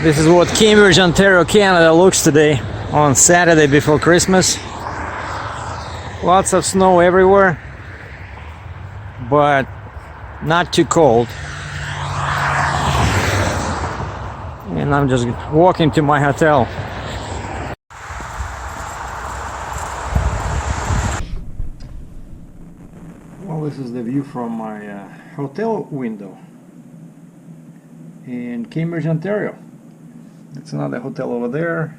This is what Cambridge, Ontario, Canada looks today on Saturday before Christmas. Lots of snow everywhere, but not too cold. And I'm just walking to my hotel. Well, this is the view from my hotel window in Cambridge, Ontario. It's another hotel over there.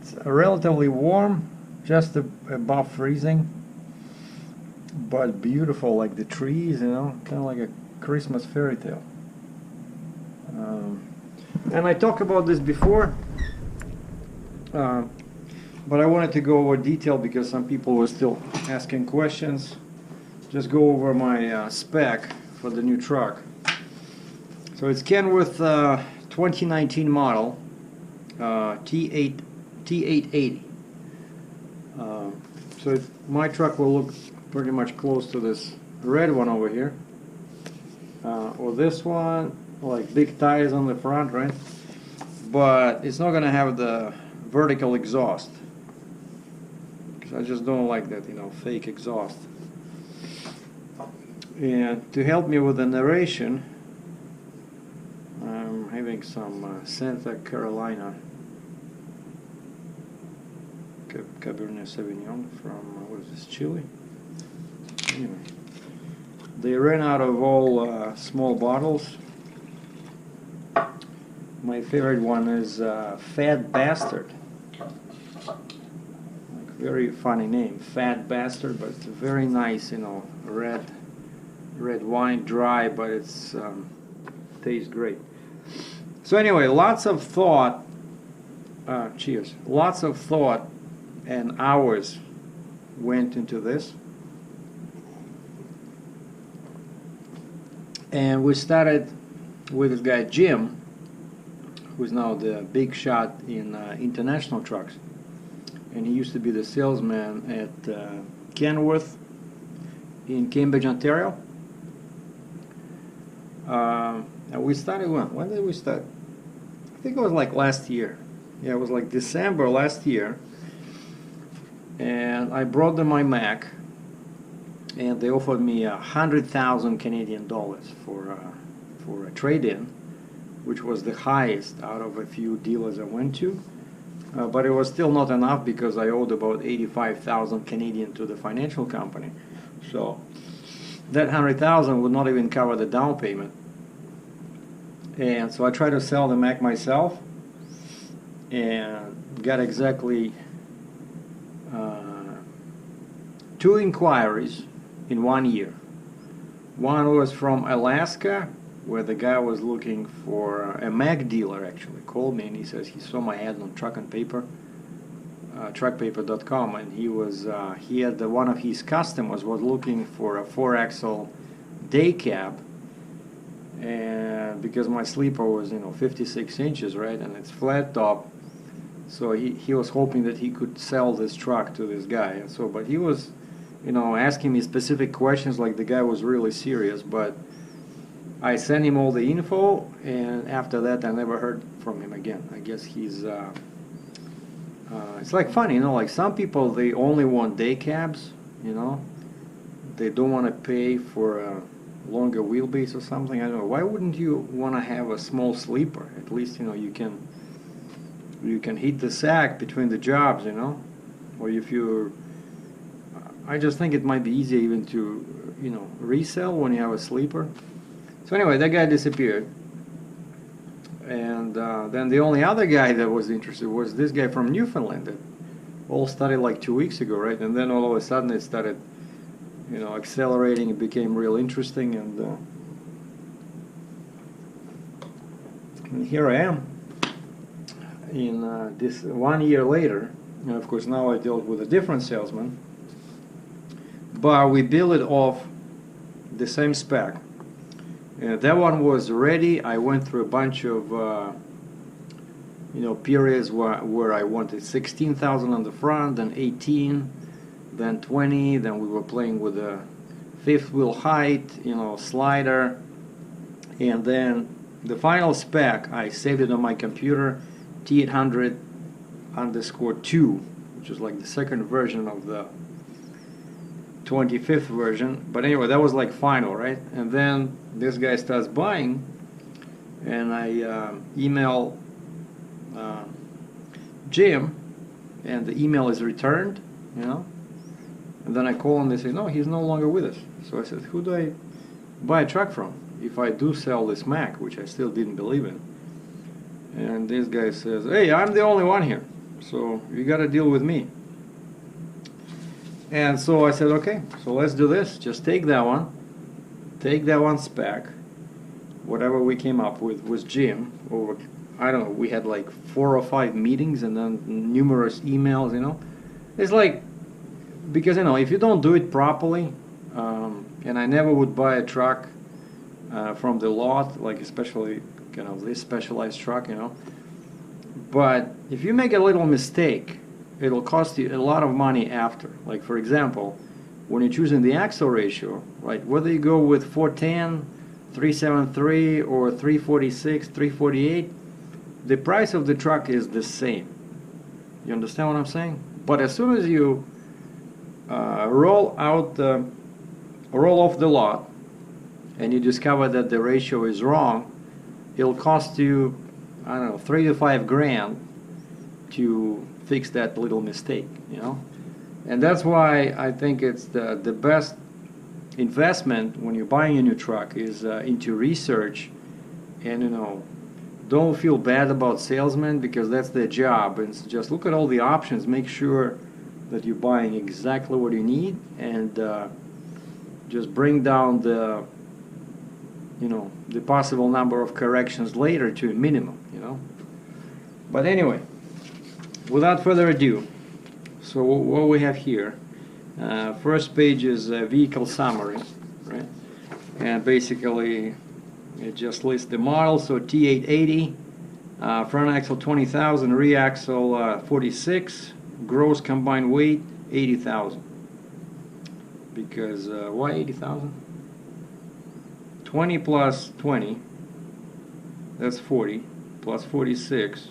It's relatively warm, just above freezing, but beautiful, like the trees, you know, kind of like a Christmas fairy tale. And I talked about this before, but I wanted to go over detail because some people were still asking questions. Just go over my spec for the new truck. So it's Kenworth 2019 model, T880. So my truck will look pretty much close to this red one over here, or this one, like big tires on the front, right? But it's not gonna have the vertical exhaust, because I just don't like that, you know, fake exhaust. And to help me with the narration, I'm having some Santa Carolina Cabernet Sauvignon from, what is this, Chile? Anyway, they ran out of all small bottles. My favorite one is Fat Bastard. Like, very funny name, Fat Bastard, but it's a very nice, you know, red wine, dry, but it's tastes great. So anyway, lots of thought. Cheers. Lots of thought and hours went into this, and we started with this guy Jim, who's now the big shot in international trucks, and he used to be the salesman at Kenworth in Cambridge, Ontario. And we started when did we start? I think it was like last year. Yeah, it was like December last year. And I brought them my Mac, and they offered me 100,000 Canadian dollars for a trade-in, which was the highest out of a few dealers I went to. But it was still not enough because I owed about 85,000 Canadian to the financial company. So that 100,000 would not even cover the down payment. And so I tried to sell the Mac myself, and got exactly 2 inquiries in 1 year. One was from Alaska, where the guy was looking for a Mac dealer. Actually called me, and he says he saw my ad on Truck and Paper, truckpaper.com, and he had one of his customers was looking for a 4-axle day cab, and because my sleeper was, you know, 56 inches, right, and it's flat top, so he was hoping that he could sell this truck to this guy. And so, but he was, you know, asking me specific questions, like the guy was really serious. But I sent him all the info, and after that I never heard from him again. I guess he's it's like funny, you know, like some people, they only want day cabs, you know, they don't want to pay for a longer wheelbase or something. I don't know, why wouldn't you want to have a small sleeper? At least, you know, you can hit the sack between the jobs, you know. Or if you're, I just think it might be easier even to, you know, resell when you have a sleeper. So anyway, that guy disappeared, and then the only other guy that was interested was this guy from Newfoundland. That all started like 2 weeks ago, right? And then all of a sudden it started, you know, accelerating. It became real interesting, and here I am in this 1 year later. And of course now I dealt with a different salesman, but we built it off the same spec. That one was ready. I went through a bunch of you know, periods where I wanted 16,000 on the front, then 18, then 20, then we were playing with a fifth wheel height, you know, slider, and then the final spec, I saved it on my computer, T800_2, which is like the second version of the 25th version. But anyway, that was like final, right? And then this guy starts buying, and I email Jim, and the email is returned, you know. And then I call and they say, no, he's no longer with us. So I said, who do I buy a truck from if I do sell this Mac, which I still didn't believe in? And this guy says, hey, I'm the only one here, so you got to deal with me. And so I said, okay, so let's do this. Just take that one spec, whatever we came up with Jim over, I don't know, we had like 4 or 5 meetings and then numerous emails, you know. It's like, because, you know, if you don't do it properly, and I never would buy a truck from the lot, like especially kind of this specialized truck, you know. But if you make a little mistake, it'll cost you a lot of money after. Like, for example, when you're choosing the axle ratio, right, whether you go with 410, 373, or 346, 348, the price of the truck is the same. You understand what I'm saying? But as soon as you roll off the lot and you discover that the ratio is wrong, it'll cost you, I don't know, 3 to 5 grand to fix that little mistake, you know. And that's why I think it's the best investment when you're buying a new truck is into research. And, you know, don't feel bad about salesmen, because that's their job. And just look at all the options, make sure that you're buying exactly what you need, and just bring down the, you know, the possible number of corrections later to a minimum, you know. But anyway, without further ado, so what we have here, first page is a vehicle summary, right? And basically it just lists the model. So T880, front axle 20,000, rear axle 46, gross combined weight 80,000. Because why 80,000? 20 plus 20, that's 40, plus 46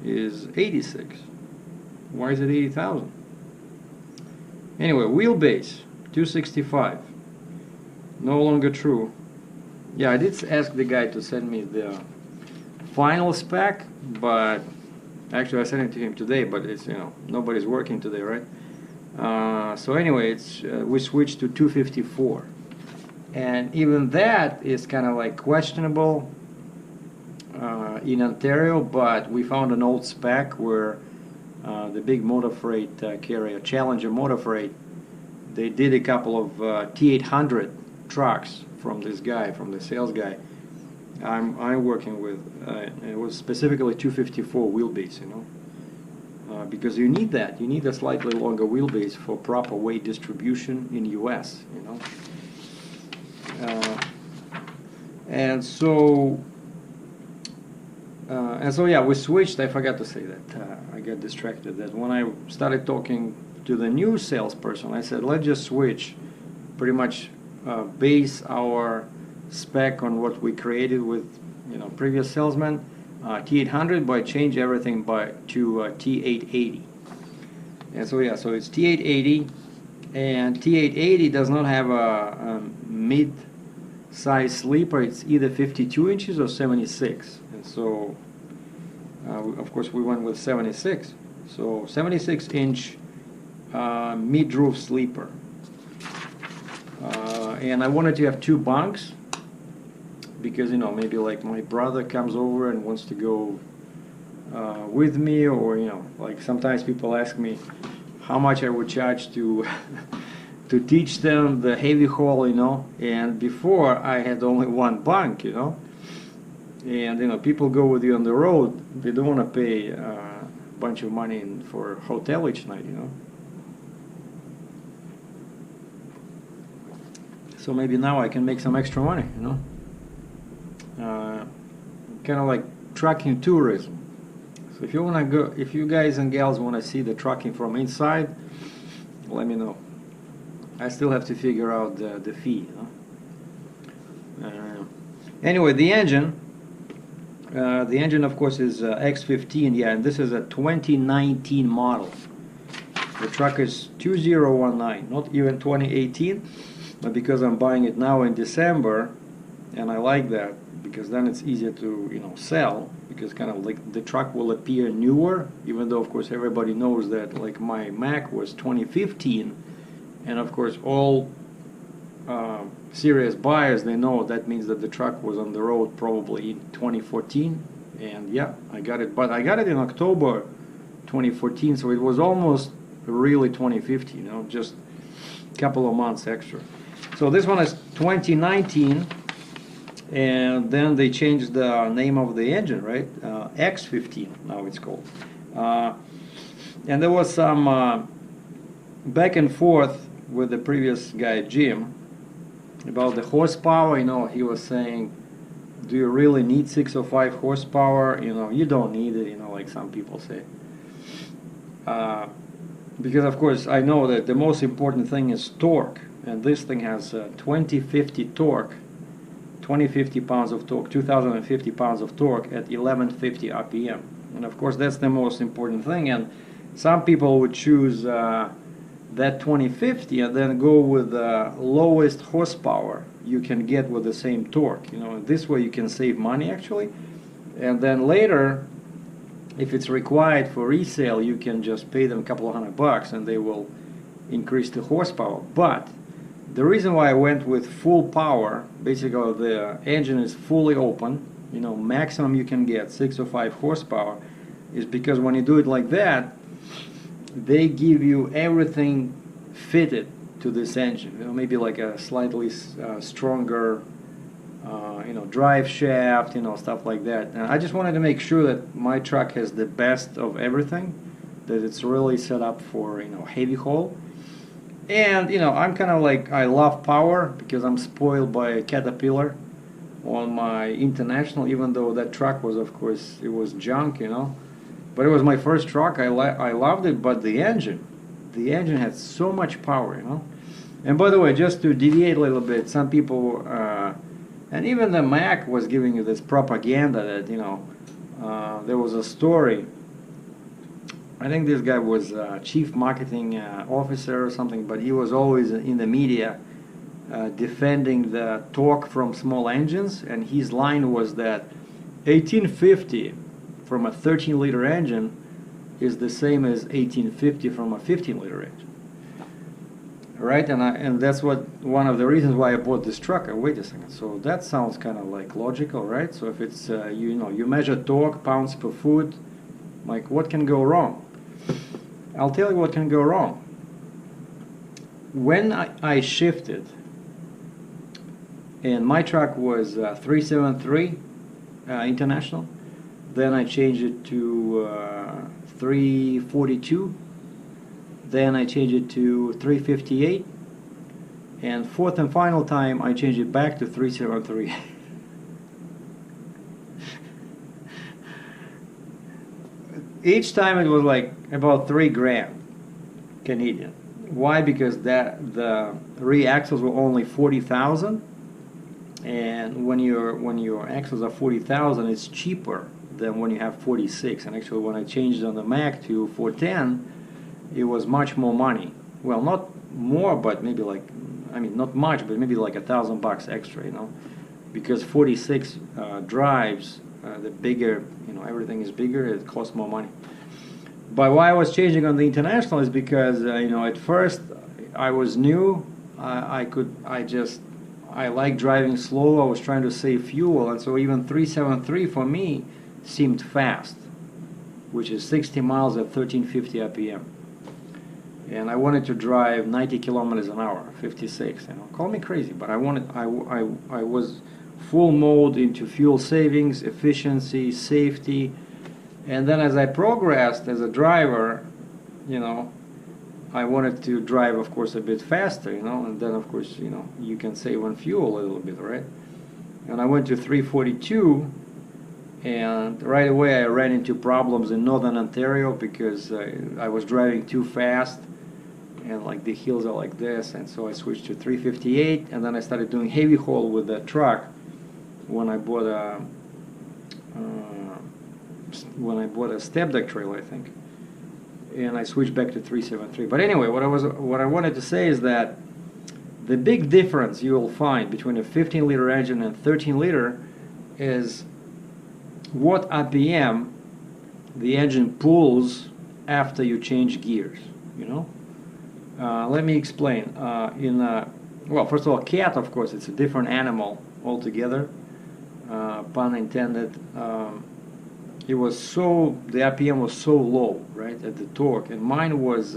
is 86. Why is it 80,000? Anyway, wheelbase 265, no longer true. Yeah, I did ask the guy to send me the final spec, but actually I sent it to him today, but it's, you know, nobody's working today, right? So anyway, it's we switched to 254, and even that is kind of like questionable in Ontario, but we found an old spec where the big motor freight carrier, Challenger Motor Freight, they did a couple of T800 trucks from this guy, from the sales guy I'm working with. It was specifically 254 wheelbase, you know, because you need that. You need a slightly longer wheelbase for proper weight distribution in US, you know. And so yeah, we switched. I forgot to say that. I got distracted. That when I started talking to the new salesperson, I said, let's just switch, pretty much base our spec on what we created with, you know, previous salesman, T800, but change everything to T880. And so yeah, so it's T880, and T880 does not have a mid-size sleeper. It's either 52 inches or 76, and so of course we went with 76. So 76-inch mid-roof sleeper, and I wanted to have 2 bunks, because, you know, maybe like my brother comes over and wants to go with me, or, you know, like sometimes people ask me how much I would charge to to teach them the heavy haul, you know. And before I had only 1 bunk, you know, and, you know, people go with you on the road, they don't want to pay a bunch of money for a hotel each night, you know. So maybe now I can make some extra money, you know. Kind of like trucking tourism. So if you want to go, if you guys and gals want to see the trucking from inside, let me know. I still have to figure out the fee, you know? Anyway, the engine of course is X15, yeah, and this is a 2019 model. The truck is 2019, not even 2018, but because I'm buying it now in December, and I like that because then it's easier to, you know, sell, because kind of like the truck will appear newer, even though of course everybody knows that like my Mac was 2015, and of course all serious buyers, they know that means that the truck was on the road probably in 2014, and yeah, I got it, but I got it in October 2014, so it was almost really 2015, you know, just a couple of months extra. So this one is 2019, and then they changed the name of the engine, right? X15 now it's called. And there was some back and forth with the previous guy, Jim, about the horsepower. You know, he was saying, do you really need 605 horsepower? You know, you don't need it, you know, like some people say. Because of course I know that the most important thing is torque, and this thing has 2050 torque, 2050 pounds of torque, 2050 pounds of torque at 1150 RPM, and of course that's the most important thing. And some people would choose that 2050 and then go with the lowest horsepower you can get with the same torque, you know, and this way you can save money actually, and then later if it's required for resale, you can just pay them a couple of $100 and they will increase the horsepower. But the reason why I went with full power, basically the engine is fully open, you know, maximum you can get 605 horsepower, is because when you do it like that, they give you everything fitted to this engine, you know, maybe like a slightly stronger you know, drive shaft, you know, stuff like that. And I just wanted to make sure that my truck has the best of everything, that it's really set up for, you know, heavy haul. And, you know, I'm kind of like, I love power because I'm spoiled by Caterpillar on my International, even though that truck was, of course, it was junk, you know. But it was my first truck, I loved it, but the engine had so much power, you know. And by the way, just to deviate a little bit, some people, and even the Mac was giving you this propaganda that, you know, there was a story, I think this guy was chief marketing officer or something, but he was always in the media defending the torque from small engines, and his line was that 1850 from a 13-liter engine is the same as 1850 from a 15-liter engine. Right, and that's one of the reasons why I bought this truck. Wait a second, so that sounds kind of like logical, right? So if it's you know, you measure torque pounds per foot, like what can go wrong? I'll tell you what can go wrong. When I shifted, and my truck was 373 International, then I changed it to 342. Then I changed it to 358, and fourth and final time I changed it back to 373. Each time it was like about $3,000 Canadian. Why? Because the rear axles were only 40,000, and when your axles are 40,000, it's cheaper than when you have 46. And actually, when I changed on the Mac to 410. It was much more money. Well, not more, but maybe like, I mean, not much, but maybe like $1,000 extra, you know, because 46 drives, the bigger, you know, everything is bigger, it costs more money. But why I was changing on the International is because, you know, at first I was new, I like driving slow, I was trying to save fuel, and so even 373 for me seemed fast, which is 60 miles at 1350 RPM. And I wanted to drive 90 kilometers an hour, 56. You know, call me crazy, but I was full mode into fuel savings, efficiency, safety, and then as I progressed as a driver, you know, I wanted to drive, of course, a bit faster, you know, and then of course, you know, you can save on fuel a little bit, right? And I went to 342. And right away I ran into problems in northern Ontario because I was driving too fast, and like the hills are like this, and so I switched to 358, and then I started doing heavy haul with the truck, when I bought a step deck trailer, I think, and I switched back to 373. But anyway, what I wanted to say is that the big difference you will find between a 15-liter engine and 13-liter is what RPM the engine pulls after you change gears. You know, let me explain. Well, first of all, cat, of course, it's a different animal altogether. Pun intended. The RPM was so low, right, at the torque, and mine was.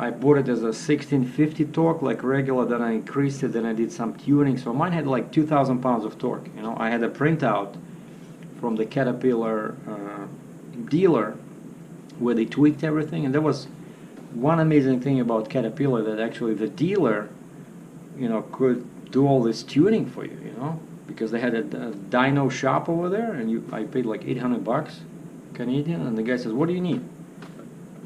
I bought it as a 1650 torque, like regular. Then I increased it. Then I did some tuning. So mine had like 2,000 pounds of torque. You know, I had a printout from the Caterpillar dealer where they tweaked everything, and there was one amazing thing about Caterpillar, that actually the dealer, you know, could do all this tuning for you, you know, because they had a dyno shop over there, and I paid like 800 bucks Canadian, and the guy says, "What do you need?"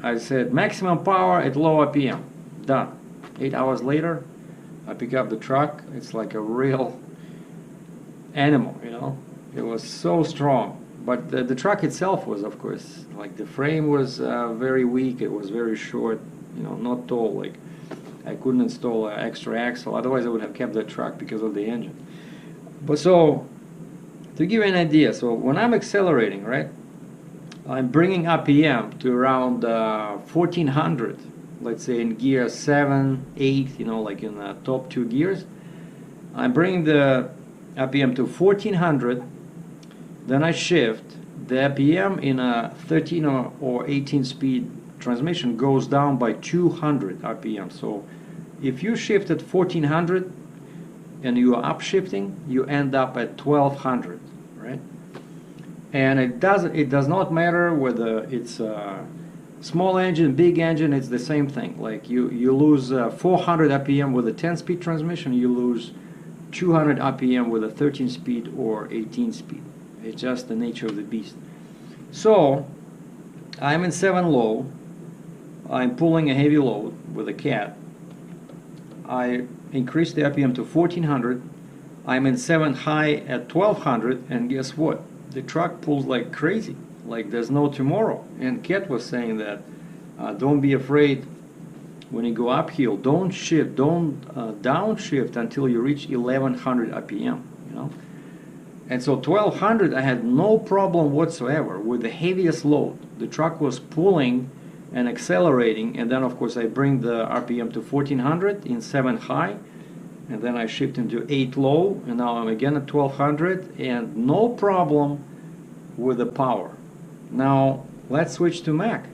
I said, "Maximum power at low RPM." Done. 8 hours later, I pick up the truck. It's like a real animal, you know. It was so strong. But the truck itself was, of course, like the frame was very weak. It was very short, you know, not tall. Like I couldn't install an extra axle. Otherwise, I would have kept the truck because of the engine. But so, to give you an idea, so when I'm accelerating, right, I'm bringing RPM to around 1400, let's say in gear 7, 8, you know, like in the top 2 gears. I'm bringing the RPM to 1400, then I shift. The RPM in a 13 or 18 speed transmission goes down by 200 RPM. So if you shift at 1400 and you are upshifting, you end up at 1200, right? And it does not matter whether it's a small engine, big engine, it's the same thing. Like you lose 400 RPM with a 10-speed transmission, you lose 200 RPM with a 13-speed or 18-speed. It's just the nature of the beast. So I'm in 7 low, I'm pulling a heavy load with a cat. I increase the RPM to 1400, I'm in 7 high at 1200, and guess what? The truck pulls like crazy, like there's no tomorrow. And Kat was saying that don't be afraid when you go uphill. Don't shift, don't downshift until you reach 1100 RPM, you know. And so 1200, I had no problem whatsoever with the heaviest load. The truck was pulling and accelerating, and then of course I bring the RPM to 1400 in 7 high, and then I shift into 8 low, and now I'm again at 1200, and no problem with the power. Now let's switch to Mac.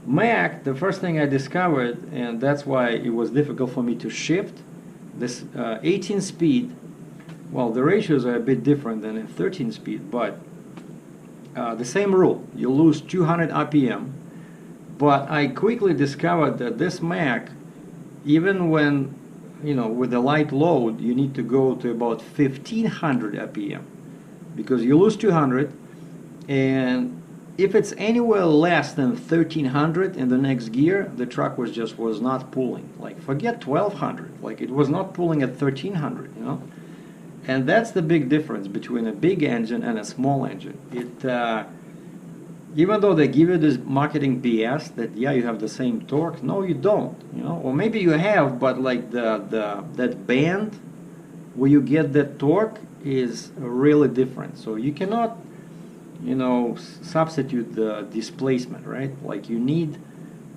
Mac, the first thing I discovered, and that's why it was difficult for me to shift, this 18 speed, well, the ratios are a bit different than in 13 speed, but the same rule, you lose 200 RPM, but I quickly discovered that this Mac, even when, you know, with a light load, you need to go to about 1500 RPM, because you lose 200, and if it's anywhere less than 1300 in the next gear, the truck was not pulling. Like forget 1200, like it was not pulling at 1300, you know. And that's the big difference between a big engine and a small engine. Even though they give you this marketing BS that yeah, you have the same torque, no, you don't, you know. Or maybe you have, but like that band where you get that torque is really different. So you cannot, you know, substitute the displacement, right? Like you need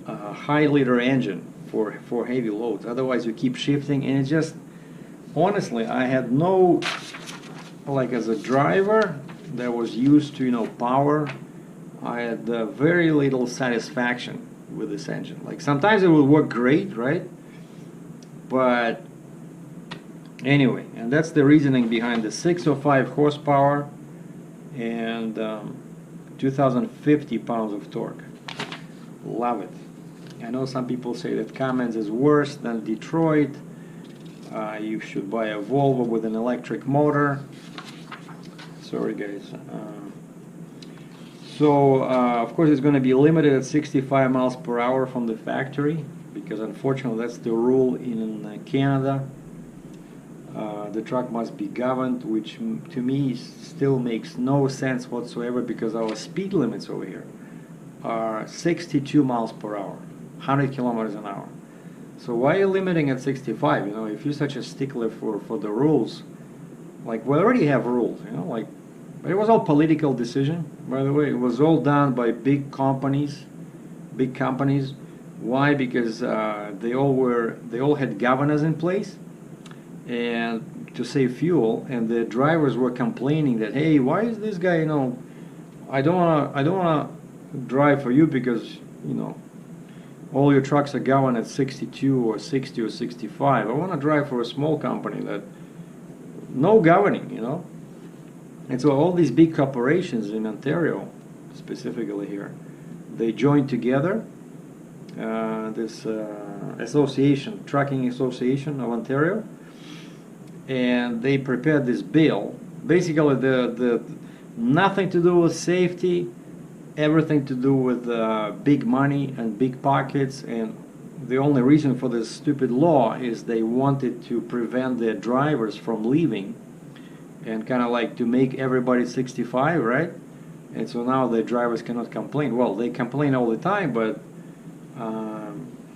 a high liter engine for heavy loads. Otherwise, you keep shifting, and it's just, honestly, I had no, like as a driver that was used to, you know, power, I had very little satisfaction with this engine. Like sometimes it would work great, right? But anyway, and that's the reasoning behind the 605 horsepower and 2050 pounds of torque. Love it. I know some people say that Cummins is worse than Detroit. You should buy a Volvo with an electric motor. Sorry guys. Of course it's going to be limited at 65 miles per hour from the factory, because unfortunately that's the rule in Canada. the truck must be governed, which to me still makes no sense whatsoever, because our speed limits over here are 62 miles per hour, 100 kilometers an hour. So why are you limiting at 65? You know, if you're such a stickler for the rules, like we already have rules, you know, like, but it was all political decision, by the way. It was all done by big companies. Why? Because they all had governors in place, and to save fuel, and the drivers were complaining that, hey, why is this guy, you know, I don't wanna drive for you because, you know, all your trucks are governed at 62 or 60 or 65. I want to drive for a small company that no governing, you know. And so all these big corporations in Ontario, specifically here, they joined together, this association, Trucking Association of Ontario, and they prepared this bill. Basically, the nothing to do with safety, everything to do with big money and big pockets, and the only reason for this stupid law is they wanted to prevent their drivers from leaving, and kind of like to make everybody 65, right? And so now the drivers cannot complain. Well, they complain all the time, but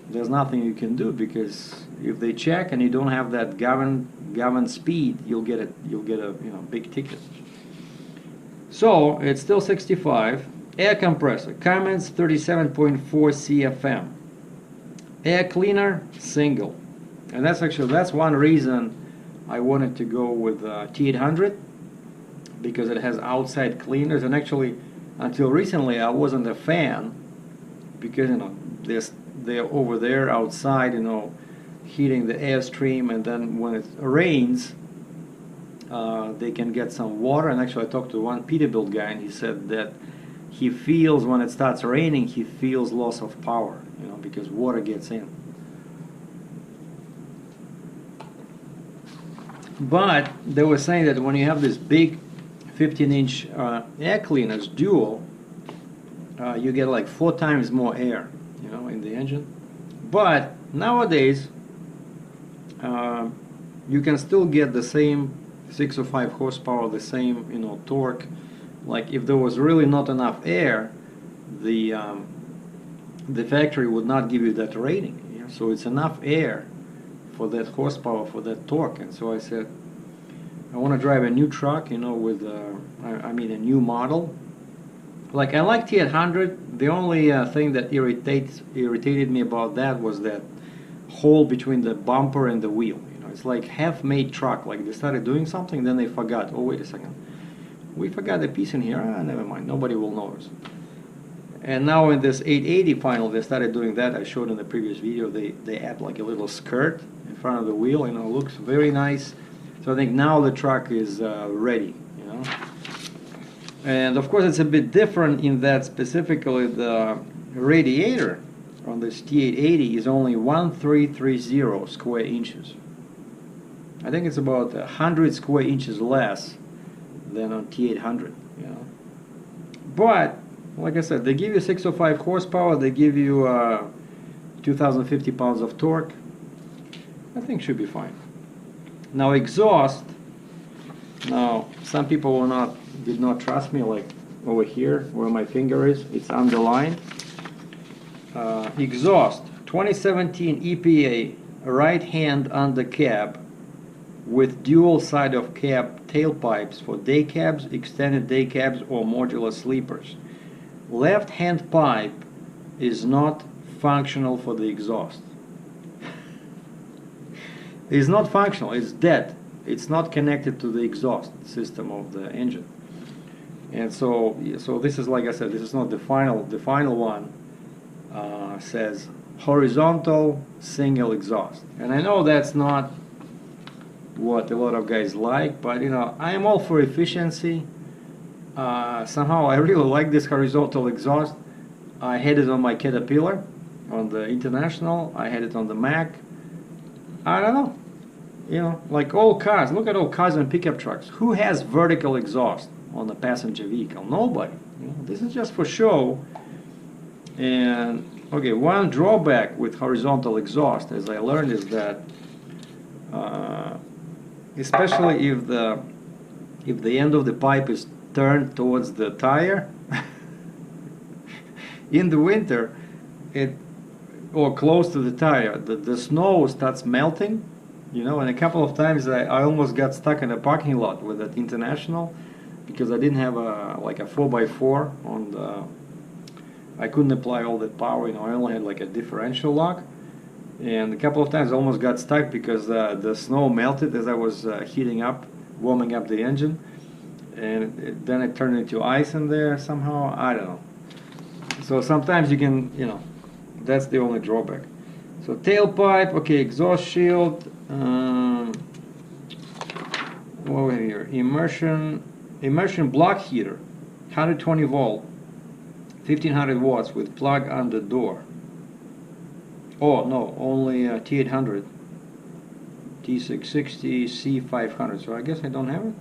there's nothing you can do, because if they check and you don't have that governed speed, you'll get a big ticket. So it's still 65. Air compressor, Cummins 37.4 CFM. Air cleaner, single. And that's one reason I wanted to go with T880, because it has outside cleaners. And actually, until recently, I wasn't a fan, because, you know, they're over there outside, you know, heating the airstream, and then when it rains, they can get some water. And actually, I talked to one Peterbilt guy, and he said that he feels when it starts raining, he feels loss of power, you know, because water gets in. But they were saying that when you have this big 15-inch air cleaners, dual, you get like 4 times more air, you know, in the engine. But nowadays, you can still get the same 605 horsepower, the same, you know, torque. Like if there was really not enough air, the factory would not give you that rating. You know? So it's enough air for that horsepower, for that torque. And so I said, I want to drive a new truck, you know, with a new model. Like I like T800. The only thing that irritated me about that was that hole between the bumper and the wheel. You know, it's like half-made truck. Like they started doing something, then they forgot. Oh, wait a second. We forgot a piece in here. Never mind. Nobody will notice. And now in this 880 final, they started doing that. I showed in the previous video. They add like a little skirt in front of the wheel. You know, looks very nice. So I think now the truck is ready. You know. And of course, it's a bit different in that specifically the radiator on this T880 is only 1330 square inches. I think it's about 100 square inches less than on T800, you know. But like I said, they give you 605 horsepower, they give you 2,050 pounds of torque. I think should be fine. Now exhaust. Now some people did not trust me, like over here where my finger is, it's underlined. Exhaust 2017 EPA right hand under cab with dual side of cab tailpipes for day cabs, extended day cabs, or modular sleepers. Left hand pipe is not functional for the exhaust. It's not functional, it's dead. It's not connected to the exhaust system of the engine. And so this is, like I said, this is not the final. The final one says horizontal single exhaust. And I know that's not what a lot of guys like, but you know, I am all for efficiency. Somehow I really like this horizontal exhaust. I had it on my Caterpillar, on the International. I had it on the Mac. I don't know. You know, like all cars. Look at all cars and pickup trucks. Who has vertical exhaust on the passenger vehicle? Nobody. You know, this is just for show. And okay, one drawback with horizontal exhaust, as I learned, is that especially if the end of the pipe is turned towards the tire. In the winter, or close to the tire, the snow starts melting, you know, and a couple of times I almost got stuck in a parking lot with that International because I didn't have like a 4x4 on the, I couldn't apply all that power, you know, I only had like a differential lock, and a couple of times I almost got stuck because the snow melted as I was warming up the engine, and then it turned into ice in there somehow, I don't know. So sometimes you can, you know, that's the only drawback. So tailpipe, okay, exhaust shield, over here, immersion block heater, 120 volt, 1500 watts with plug on the door. Oh no, only T880, T660, C500, so I guess I don't have it.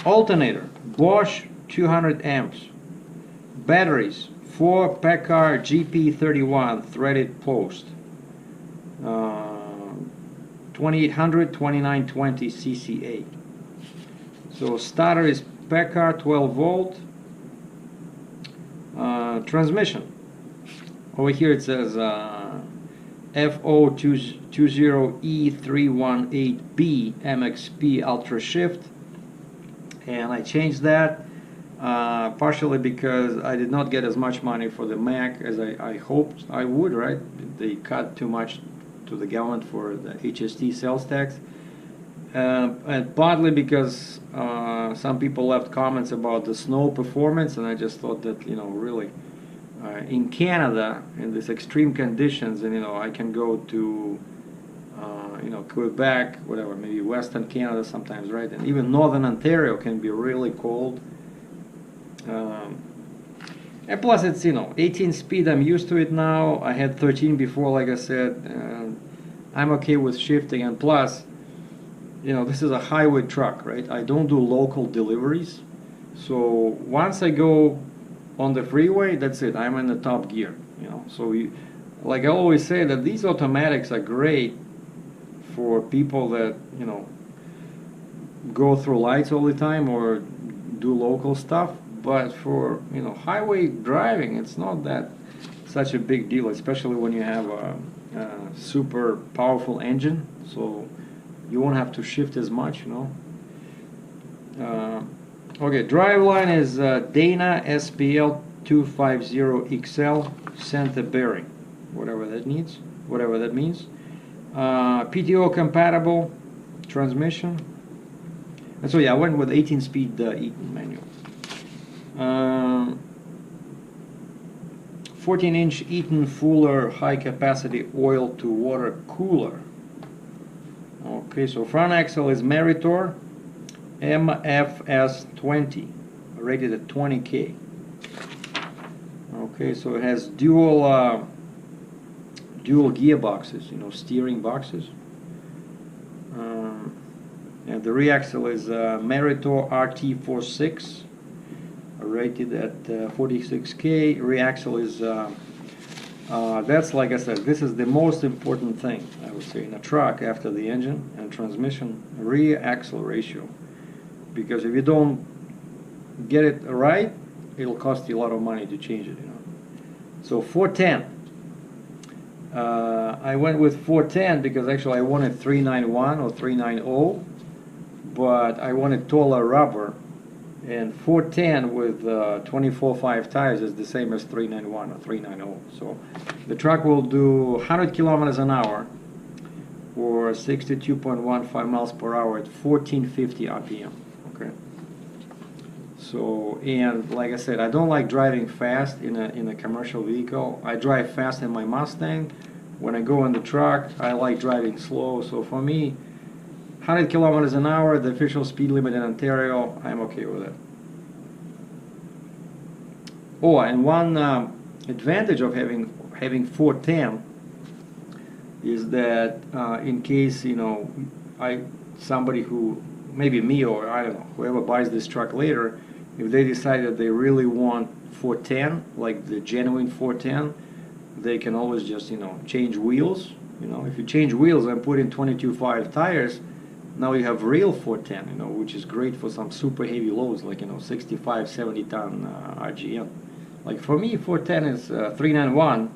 Alternator, Bosch 200 amps. Batteries, 4 Packard GP31 threaded post, 2800 2920 CCA. So starter is Packard 12 volt. Transmission, over here it says FO20E318B MXP Ultra Shift, and I changed that partially because I did not get as much money for the Mac as I hoped I would, right? They cut too much to the government for the HST sales tax, and partly because some people left comments about the snow performance, and I just thought that, you know, really in Canada, in these extreme conditions, and, you know, I can go to you know, Quebec, whatever, maybe Western Canada sometimes, right? And even Northern Ontario can be really cold. And plus it's, you know, 18 speed, I'm used to it now. I had 13 before, like I said. I'm okay with shifting, and plus, you know, this is a highway truck, right? I don't do local deliveries. So once I go on the freeway, that's it. I'm in the top gear, you know. So like I always say, that these automatics are great for people that, you know, go through lights all the time or do local stuff. But for, you know, highway driving, it's not that such a big deal, especially when you have a super powerful engine. So you won't have to shift as much, you know. Okay, driveline is Dana SPL 250XL center bearing, whatever that means. PTO compatible transmission. And so yeah, I went with 18-speed Eaton manual. 14-inch Eaton Fuller high-capacity oil-to-water cooler. Okay, so front axle is Meritor MFS20, rated at 20K. Okay, so it has dual gearboxes, you know, steering boxes. And the rear axle is Meritor RT46, rated at 46K. Rear axle is that's, like I said, this is the most important thing, I would say, in a truck after the engine and transmission, rear axle ratio. Because if you don't get it right, it'll cost you a lot of money to change it, you know. So 410. I went with 410 because actually I wanted 391 or 390, but I wanted taller rubber, and 410 with 24.5 tires is the same as 391 or 390. So the truck will do 100 kilometers an hour or 62.15 miles per hour at 1450 RPM. Okay. So, and like I said, I don't like driving fast in a commercial vehicle. I drive fast in my Mustang. When I go in the truck, I like driving slow. So for me, 100 kilometers an hour, the official speed limit in Ontario, I'm okay with it. Oh, and one advantage of having 410 is that in case, you know, somebody who, maybe me or I don't know, whoever buys this truck later, if they decide that they really want 410, like the genuine 410, they can always just, you know, change wheels. You know, if you change wheels and put in 22.5 tires, Now you have real 410, you know, which is great for some super heavy loads, like, you know, 65, 70 ton RGM. Like for me, 410 is 391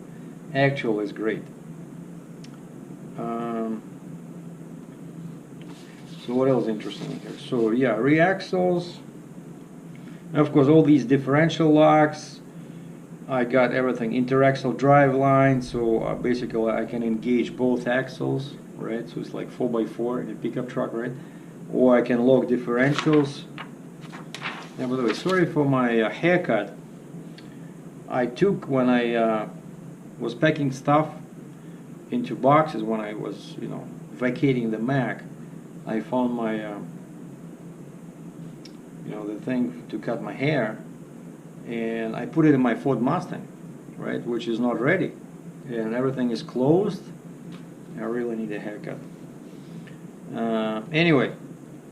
actual is great. So what else interesting in here? So yeah, reaxles. And of course, all these differential locks. I got everything, interaxle drive line, so basically I can engage both axles, right? So it's like 4x4 in a pickup truck, right? Or I can lock differentials. And by the way, sorry for my haircut. I took, when I was packing stuff into boxes, when I was, you know, vacating the Mac, I found my, you know, the thing to cut my hair, and I put it in my Ford Mustang, right, which is not ready, and everything is closed. I really need a haircut. Anyway,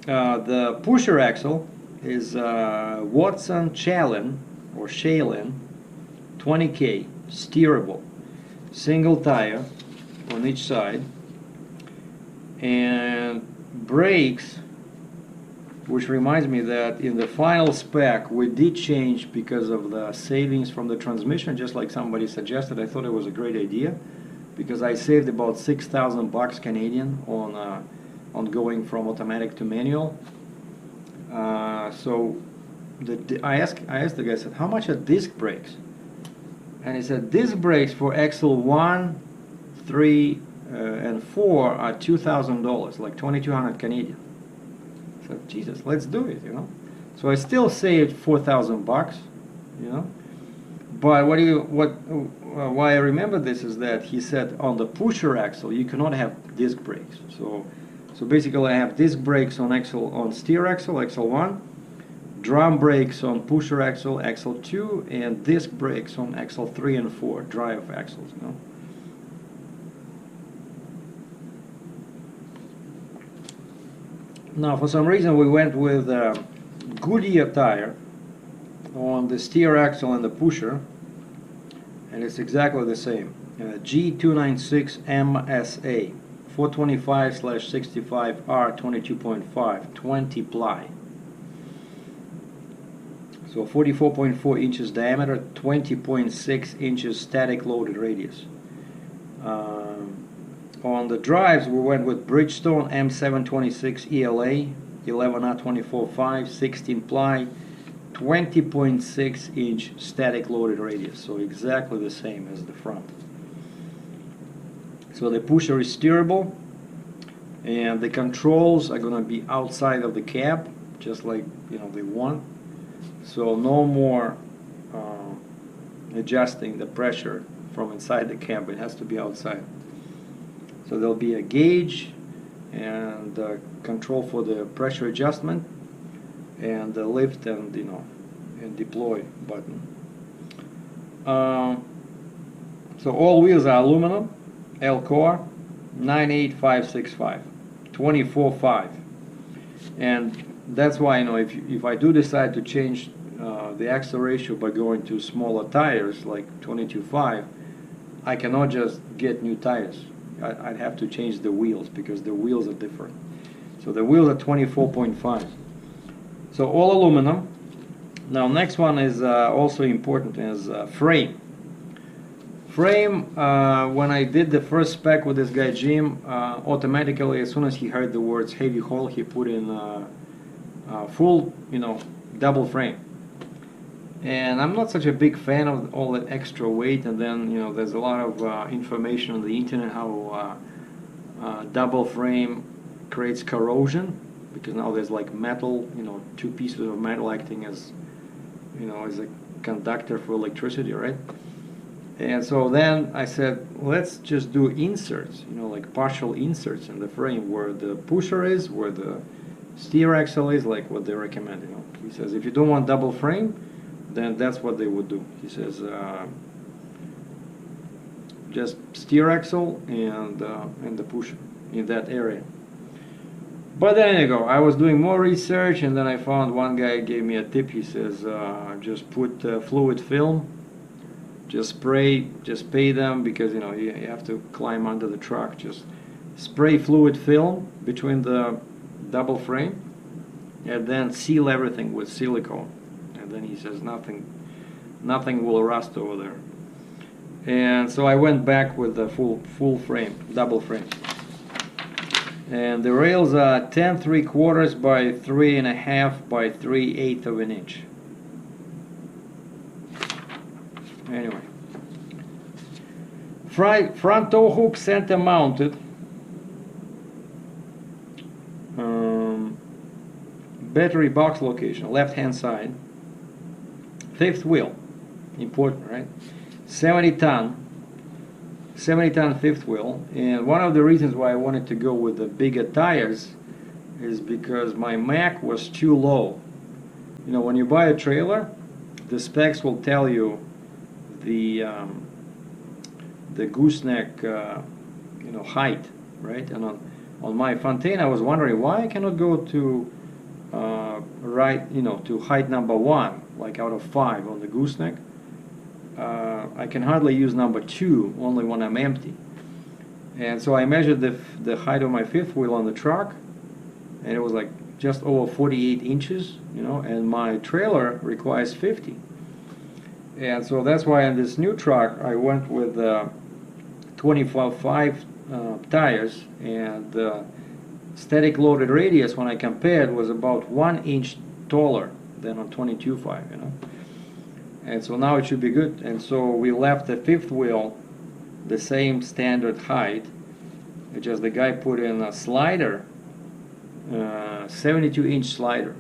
the pusher axle is Watson Challen or Shalin 20K steerable, single tire on each side, and brakes, which reminds me that in the final spec we did change because of the savings from the transmission, just like somebody suggested. I thought it was a great idea because I saved about $6,000 Canadian on going from automatic to manual. So I asked the guy, I said, how much are disc brakes? And he said disc brakes for axle 1, 3, and 4 are $2,000, like 2,200 Canadian. So Jesus, let's do it, you know. So I still saved $4,000, you know. But why I remember this is that he said on the pusher axle you cannot have disc brakes. So basically I have disc brakes on steer axle, axle 1, drum brakes on pusher axle, axle 2, and disc brakes on axle 3 and 4, drive axles, you know. Now, for some reason, we went with Goodyear tire on the steer axle and the pusher, and it's exactly the same. G296 MSA 425/65R 22.5 20 ply. So 44.4 inches diameter, 20.6 inches static loaded radius. On the drives, we went with Bridgestone M726 ELA 11R24.5 16 ply, 20.6 inch static loaded radius. So exactly the same as the front. So the pusher is steerable, and the controls are going to be outside of the cab, just like, you know, they want. So no more adjusting the pressure from inside the cab. It has to be outside. So there'll be a gauge and control for the pressure adjustment, and the lift and, you know, and deploy button. So all wheels are aluminum, L-core 98565, 24.5, and that's why, you know, if I do decide to change the axle ratio by going to smaller tires like 22.5, I cannot just get new tires. I'd have to change the wheels because the wheels are different. So the wheels are 24.5. So all aluminum. Now next one is also important, is frame. Frame, when I did the first spec with this guy Jim, automatically as soon as he heard the words heavy haul, he put in full, you know, double frame. And I'm not such a big fan of all that extra weight, and then, you know, there's a lot of information on the internet how double frame creates corrosion, because now there's like metal, you know, two pieces of metal acting as, you know, as a conductor for electricity, right? And so then I said, let's just do inserts, you know, like partial inserts in the frame where the pusher is, where the steer axle is, like what they recommend, you know. He says, if you don't want double frame, then that's what they would do. He says just steer axle and the pusher in that area. But then you go, I was doing more research, and then I found one guy gave me a tip. He says just put fluid film, just spray, just pay them, because, you know, you have to climb under the truck. Just spray fluid film between the double frame, and then seal everything with silicone. And then he says nothing will rust over there. And so I went back with the full frame, double frame. And the rails are 10 3/4 by 3.5 by 3/8 of an inch. Anyway, front tow hook center mounted. Battery box location, left hand side. Fifth wheel, important, right? 70 ton fifth wheel. And one of the reasons why I wanted to go with the bigger tires is because my Mack was too low. You know, when you buy a trailer, the specs will tell you the gooseneck height, right? And on my Fontaine, I was wondering why I cannot go to to height number 1, like out of 5 on the gooseneck. I can hardly use number 2 only when I'm empty. And so I measured the height of my fifth wheel on the truck, and it was like just over 48 inches, and my trailer requires 50. And so that's why in this new truck I went with 25.5 tires, and the static loaded radius, when I compared, was about 1 inch taller than on 22.5, And so now it should be good. And so we left the fifth wheel the same standard height. It's just the guy put in a slider, 72-inch slider.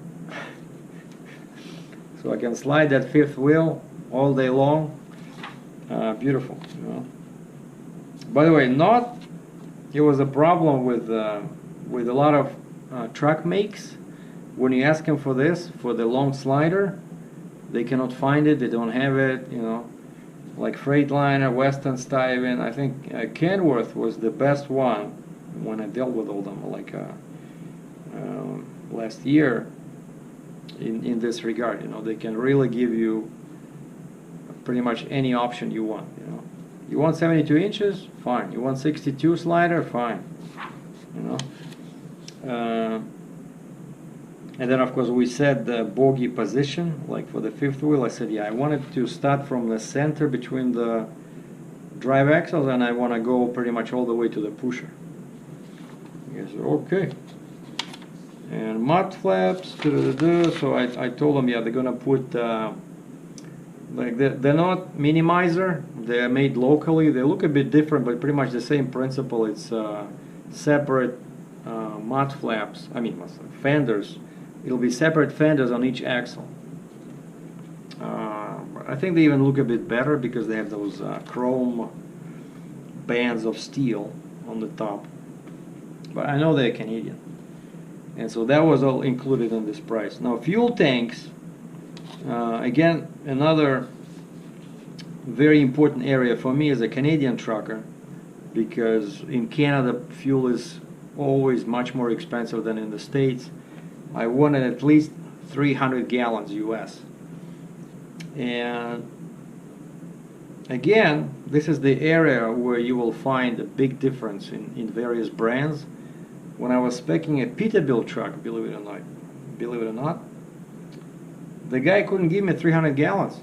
So I can slide that fifth wheel all day long. Beautiful, By the way, it was a problem with a lot of truck makes. When you ask them for this, for the long slider, they cannot find it, they don't have it, like Freightliner, Western Stuyven. I think Kenworth was the best one when I dealt with all them, like last year in this regard. They can really give you pretty much any option you want. You want 72 inches? Fine. You want 62 slider? Fine. And then, of course, we set the bogie position, like for the fifth wheel. I said, I wanted to start from the center between the drive axles, and I want to go pretty much all the way to the pusher. He said, okay. And mud flaps, so I told them, they're going to put, they're not minimizer, they're made locally. They look a bit different, but pretty much the same principle. It's separate mud flaps, fenders. It'll be separate fenders on each axle. I think they even look a bit better because they have those chrome bands of steel on the top. But I know they're Canadian. And so that was all included in this price. Now, fuel tanks, again, another very important area for me as a Canadian trucker, because in Canada, fuel is always much more expensive than in the States. I wanted at least 300 gallons US. And again, this is the area where you will find a big difference in various brands. When I was speccing a Peterbilt truck, believe it or not, the guy couldn't give me 300 gallons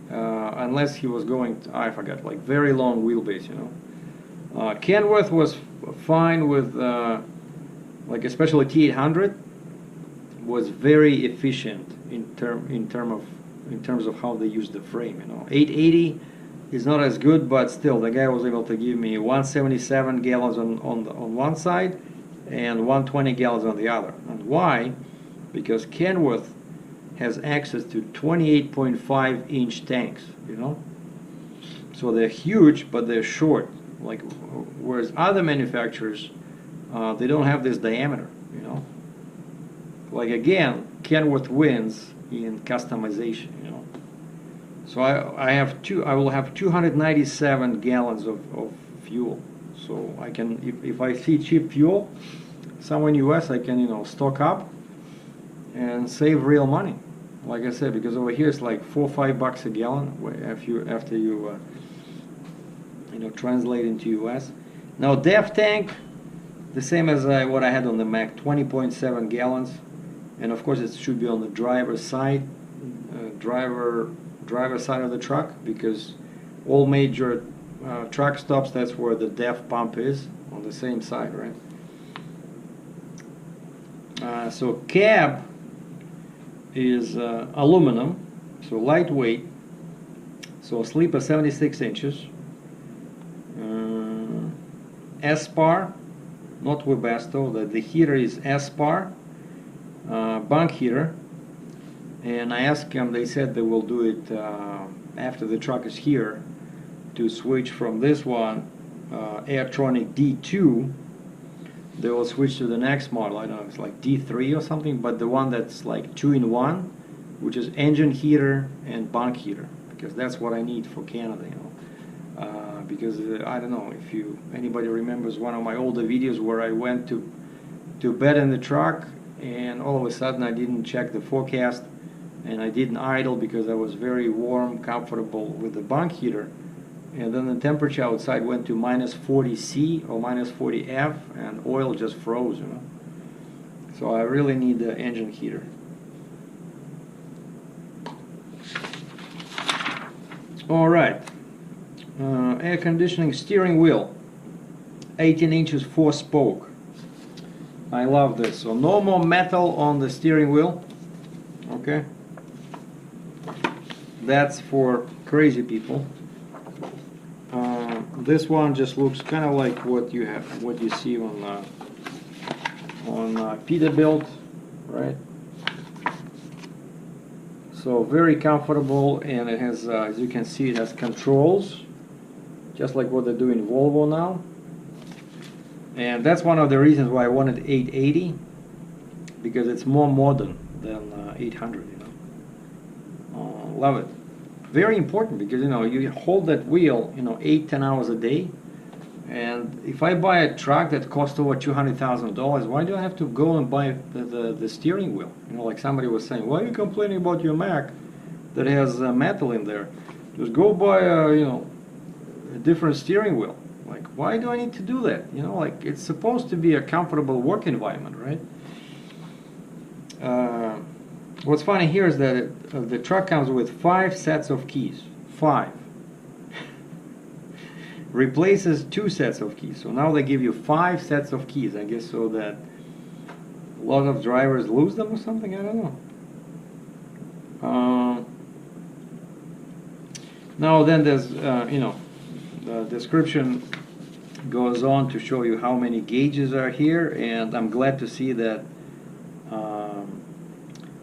unless he was going to, I forgot, like very long wheelbase, Kenworth was fine with, like especially T880, was very efficient in terms of how they use the frame. 880 is not as good, but still the guy was able to give me 177 gallons on one side and 120 gallons on the other. And why? Because Kenworth has access to 28.5 inch tanks, so they're huge, but they're short, like whereas other manufacturers they don't have this diameter. Like again, Kenworth wins in customization. So I will have 297 gallons of fuel. So I can, if I see cheap fuel somewhere in US, I can stock up and save real money. Like I said, because over here it's like $4 or $5 a gallon after you translate into US. Now DEF tank, the same as what I had on the Mac, 20.7 gallons, and of course it should be on the driver's side, driver side of the truck, because all major truck stops, that's where the DEF pump is, on the same side, right? So cab is aluminum, so lightweight, so sleeper 76 inches, S-Par, not Webasto, the heater is S-Par, bunk heater, and I asked them, they said they will do it after the truck is here, to switch from this one, Airtronic D2, they will switch to the next model. I don't know, it's like D3 or something, but the one that's like 2-in-1, which is engine heater and bunk heater, because that's what I need for Canada, you know. Because I don't know if anybody remembers one of my older videos where I went to bed in the truck, and all of a sudden I didn't check the forecast, and I didn't idle because I was very warm, comfortable with the bunk heater. And then the temperature outside went to -40°C or -40°F, and oil just froze, you know. So I really need the engine heater. All right, air conditioning steering wheel, 18 inches 4-spoke. I love this. So no more metal on the steering wheel. Okay, that's for crazy people. This one just looks kind of like what you see on Peterbilt, right? So very comfortable, and it has, as you can see, it has controls, just like what they do in Volvo now. And that's one of the reasons why I wanted 880, because it's more modern than 800. You know, love it. Very important, because you know you hold that wheel 8-10 hours a day, and if I buy a truck that costs over $200,000, why do I have to go and buy the steering wheel? You know, like somebody was saying, why are you complaining about your Mac that has metal in there? Just go buy a different steering wheel. Like, why do I need to do that? You know, like, it's supposed to be a comfortable work environment, right? What's funny here is that the truck comes with 5 sets of keys. 5. Replaces 2 sets of keys. So now they give you 5 sets of keys, I guess, so that a lot of drivers lose them or something. I don't know. Now then there's, the description goes on to show you how many gauges are here, and I'm glad to see that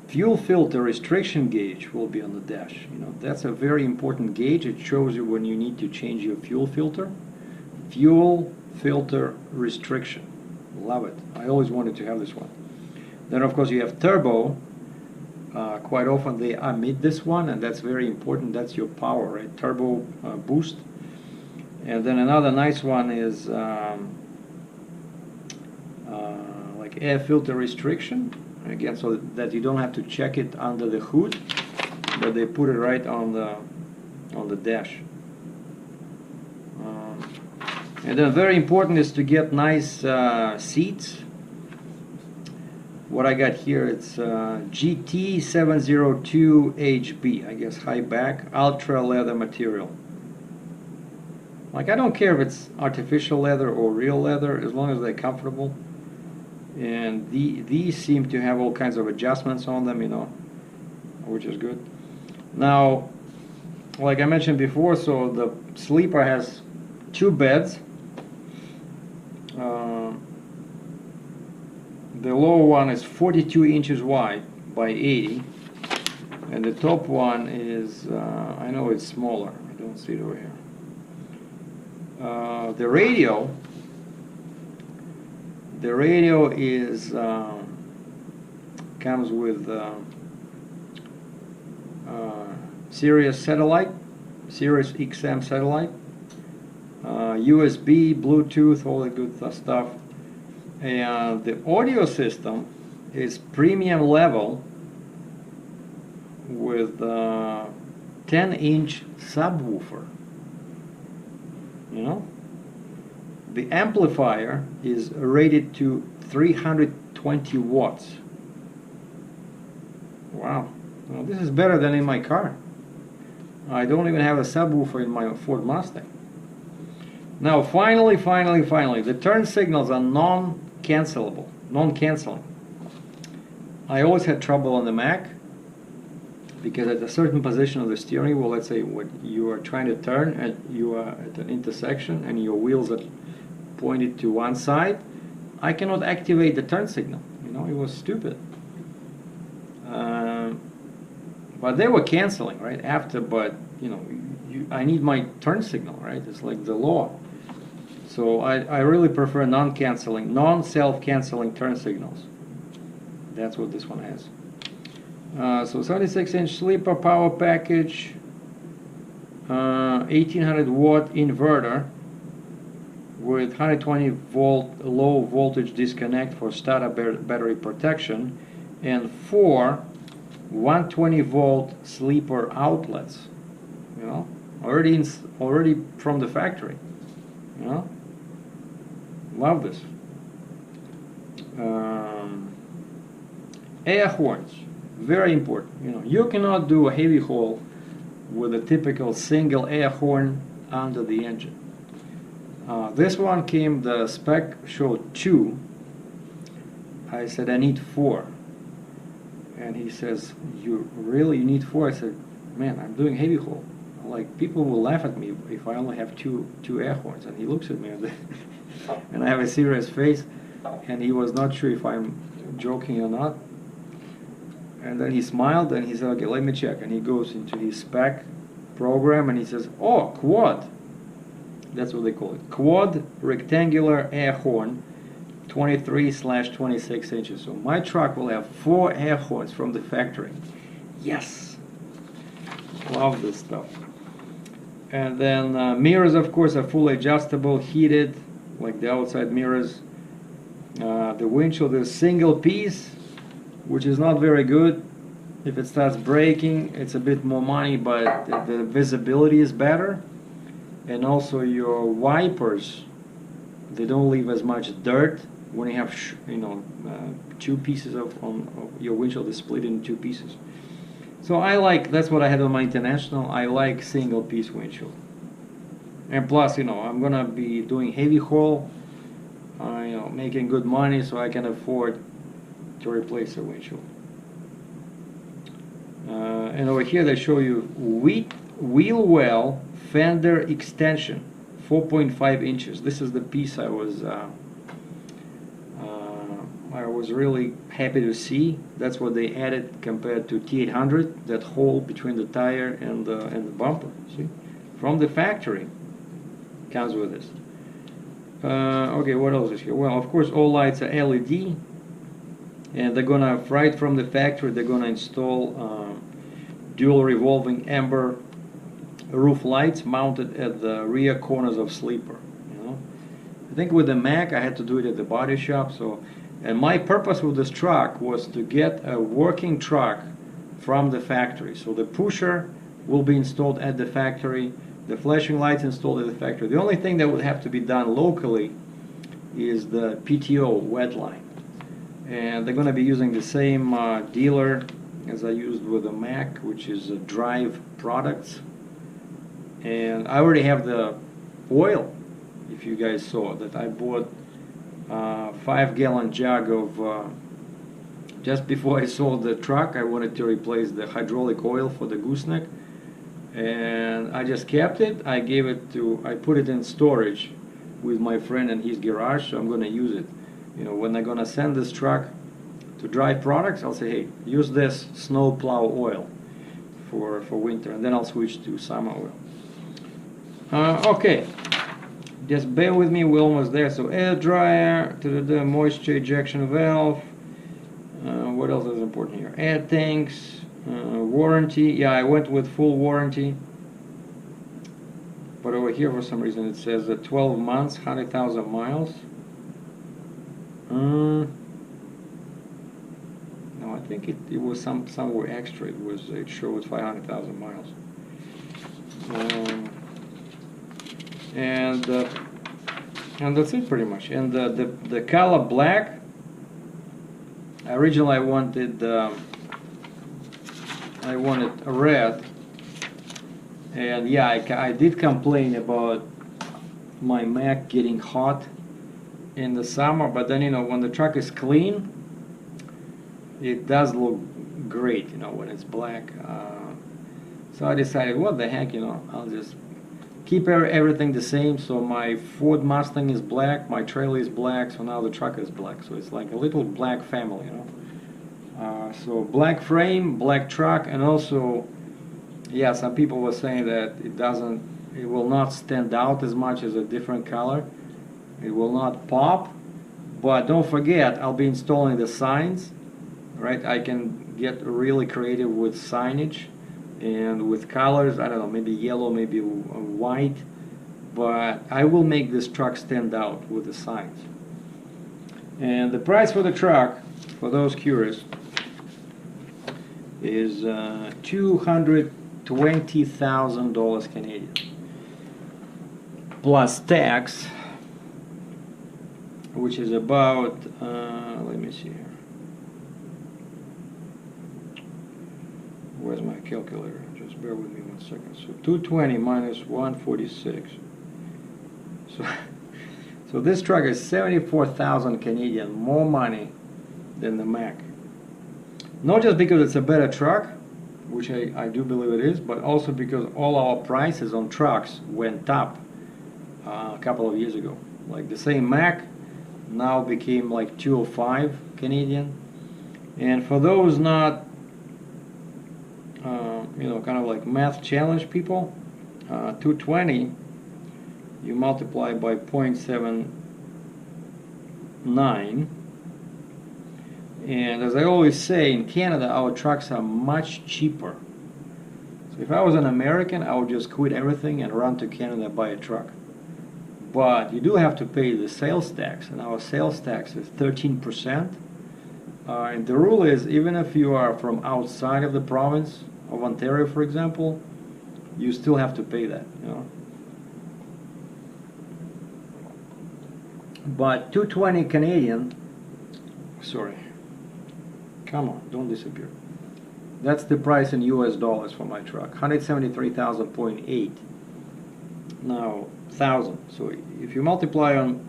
fuel filter restriction gauge will be on the dash. You know, that's a very important gauge. It shows you when you need to change your fuel filter. Fuel filter restriction. Love it. I always wanted to have this one. Then of course you have turbo. Quite often they omit this one, and that's very important. That's your power, right? Turbo boost. And then another nice one is like air filter restriction. Again, so that you don't have to check it under the hood, but they put it right on the dash. And then very important is to get nice seats. What I got here, it's GT702HB, I guess high back, ultra leather material. Like, I don't care if it's artificial leather or real leather, as long as they're comfortable. And these seem to have all kinds of adjustments on them, you know, which is good. Now, like I mentioned before, so the sleeper has 2 beds. The lower one is 42 inches wide by 80, and the top one is, I know it's smaller, I don't see it over here. The radio is comes with Sirius satellite, Sirius XM satellite, USB, Bluetooth, all the good stuff. And the audio system is premium level with 10-inch subwoofer. You know, The amplifier is rated to 320 watts. Wow. Well, this is better than in my car. I don't even have a subwoofer in my Ford Mustang. Now, finally, the turn signals are non-cancelable, non-canceling. I always had trouble on the Mac because at a certain position of the steering wheel, let's say when you are trying to turn and you are at an intersection and your wheels are pointed to one side, I cannot activate the turn signal. You know, it was stupid. But they were canceling right after. But you know, I need my turn signal, right? It's like the law. So I really prefer non-canceling, non-self-canceling turn signals. That's what this one has. So 76-inch sleeper power package, 1800 watt inverter with 120 volt low voltage disconnect for starter battery protection, and 4 120 volt sleeper outlets. You know, already from the factory. You know, love this. Air horns, very important. You know, you cannot do a heavy haul with a typical single air horn under the engine. This one came, the spec showed 2. I said I need 4, and he says, you need 4? I said, man, I'm doing heavy haul. Like, people will laugh at me if I only have two air horns. And he looks at me and I have a serious face, and he was not sure if I'm joking or not. And then he smiled and he said, okay, let me check. And he goes into his spec program and he says, oh, quad. That's what they call it. Quad rectangular air horn, 23/26 inches. So my truck will have 4 air horns from the factory. Yes. Love this stuff. And then mirrors, of course, are fully adjustable, heated, like the outside mirrors. The windshield is single piece, which is not very good. If it starts breaking, it's a bit more money, but the visibility is better. And also your wipers, they don't leave as much dirt when you have, 2 pieces of your windshield is split in 2 pieces. So that's what I had on my International. I like single piece windshield. And plus, I'm gonna be doing heavy haul, making good money, so I can afford to replace the windshield. And over here they show you wheel well fender extension, 4.5 inches. This is the piece I was really happy to see. That's what they added compared to T800, that hole between the tire and the bumper. See, from the factory comes with this. Okay, what else is here? Well, of course, all lights are LED, and they're gonna, right from the factory, they're gonna install dual revolving amber roof lights mounted at the rear corners of sleeper. I think with the Mac I had to do it at the body shop. And my purpose with this truck was to get a working truck from the factory. So the pusher will be installed at the factory, the flashing lights installed at the factory. The only thing that would have to be done locally is the PTO wet line. And they're going to be using the same dealer as I used with the Mac, which is Drive Products. And I already have the oil, if you guys saw that. I bought 5-gallon jug of, just before I sold the truck, I wanted to replace the hydraulic oil for the gooseneck, and I just kept it. I put it in storage with my friend in his garage, so I'm going to use it. When I'm going to send this truck to Drive Products, I'll say, hey, use this snow plow oil for winter, and then I'll switch to summer oil. Okay. Just bear with me, we're almost there. So air dryer, the moisture ejection valve. What else is important here? Air tanks, warranty. Yeah, I went with full warranty. But over here, for some reason, it says 12 months, 100,000 miles. No, I think it was somewhere extra. It showed 500,000 miles. And And that's it pretty much. And the color black, originally I wanted red, and yeah, I did complain about my Mac getting hot in the summer, but then, you know, when the truck is clean, it does look great, you know, when it's black. So I decided, what the heck, you know, I'll just keep everything the same. So my Ford Mustang is black, my trailer is black, so now the truck is black. So it's like a little black family, you know. So black frame, black truck, and also, yeah, some people were saying that it will not stand out as much as a different color. It will not pop. But don't forget, I'll be installing the signs, right? I can get really creative with signage and with colors. I don't know, maybe yellow, maybe white. But I will make this truck stand out with the signs. And the price for the truck, for those curious, is $220,000 Canadian, plus tax, which is about, let me see here. Where's my calculator? Just bear with me 1 second. So 220 minus 146. So this truck is 74,000 Canadian, more money than the Mac. Not just because it's a better truck, which I do believe it is, but also because all our prices on trucks went up a couple of years ago. Like the same Mac now became like 205 Canadian. And for those not, you know, kind of like math challenge people, 220, you multiply by 0.79. And as I always say, in Canada, our trucks are much cheaper. So if I was an American, I would just quit everything and run to Canada and buy a truck. But you do have to pay the sales tax, and our sales tax is 13%. And the rule is, even if you are from outside of the province of Ontario, for example, you still have to pay that, you know. But 220 Canadian, sorry. Come on, don't disappear. That's the price in US dollars for my truck, 173,000.8. Now, 1,000. So if you multiply on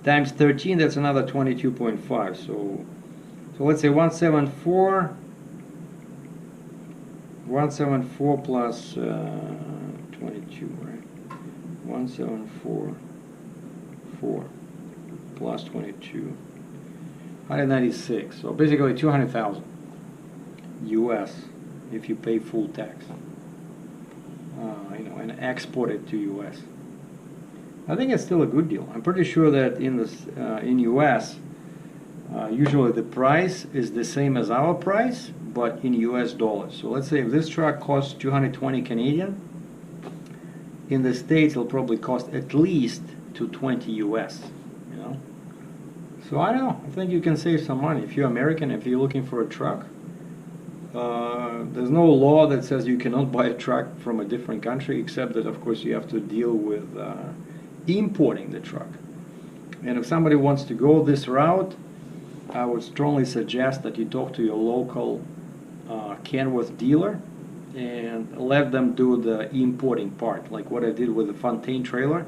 times 13, that's another 22.5. So let's say 174 plus 22, right? 174 plus 22. 196, so basically 200,000 US if you pay full tax, you know, and export it to US. I think it's still a good deal. I'm pretty sure that in US, usually the price is the same as our price, but in US dollars. So let's say if this truck costs 220 Canadian, in the States it'll probably cost at least 220 US. You know. So I don't know, I think you can save some money. If you're American, if you're looking for a truck, there's no law that says you cannot buy a truck from a different country, except that of course you have to deal with importing the truck. And if somebody wants to go this route, I would strongly suggest that you talk to your local Kenworth dealer and let them do the importing part, like what I did with the Fontaine trailer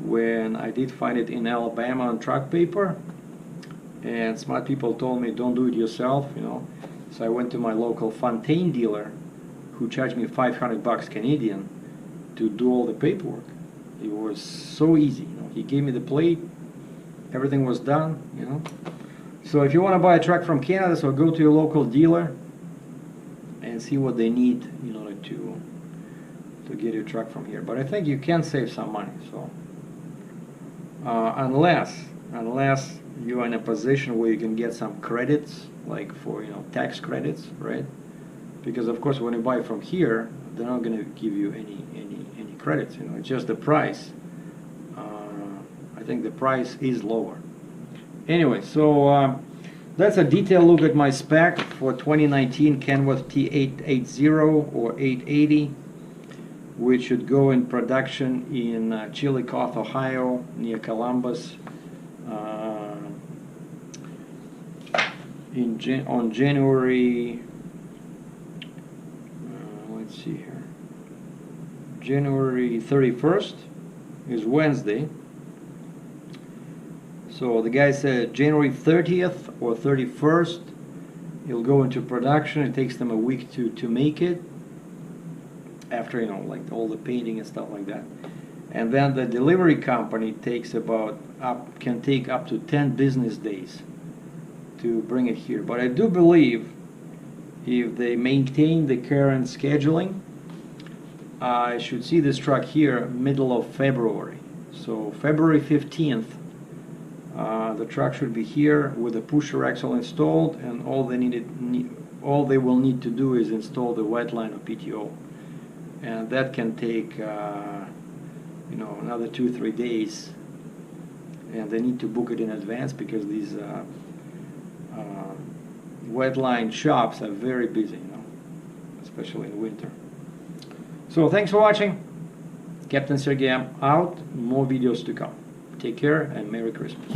when I did find it in Alabama on truck paper. And smart people told me, don't do it yourself, you know. So I went to my local Fontaine dealer, who charged me $500 Canadian to do all the paperwork. It was so easy, you know. He gave me the plate, everything was done, you know. So if you want to buy a truck from Canada, so go to your local dealer and see what they need in order to get your truck from here. But I think you can save some money. So unless you're in a position where you can get some credits, like for, you know, tax credits, right? Because of course when you buy from here, they're not going to give you any credits, you know. It's just the price. I think the price is lower. Anyway, so that's a detailed look at my spec for 2019 Kenworth T880 or 880 which should go in production in Chillicothe, Ohio, near Columbus, on January, let's see here, January 31st is Wednesday. So the guy said January 30th or 31st it'll go into production. It takes them a week to make it, after, you know, like all the painting and stuff like that. And then the delivery company can take up to 10 business days to bring it here. But I do believe if they maintain the current scheduling, I should see this truck here middle of February. So February 15th, the truck should be here with the pusher axle installed, and all they will need to do is install the wet line or PTO, and that can take you know, another 2-3 days, and they need to book it in advance because these wet line shops are very busy, you know, especially in winter. So thanks for watching. Captain Sergei out. More videos to come. Take care and Merry Christmas.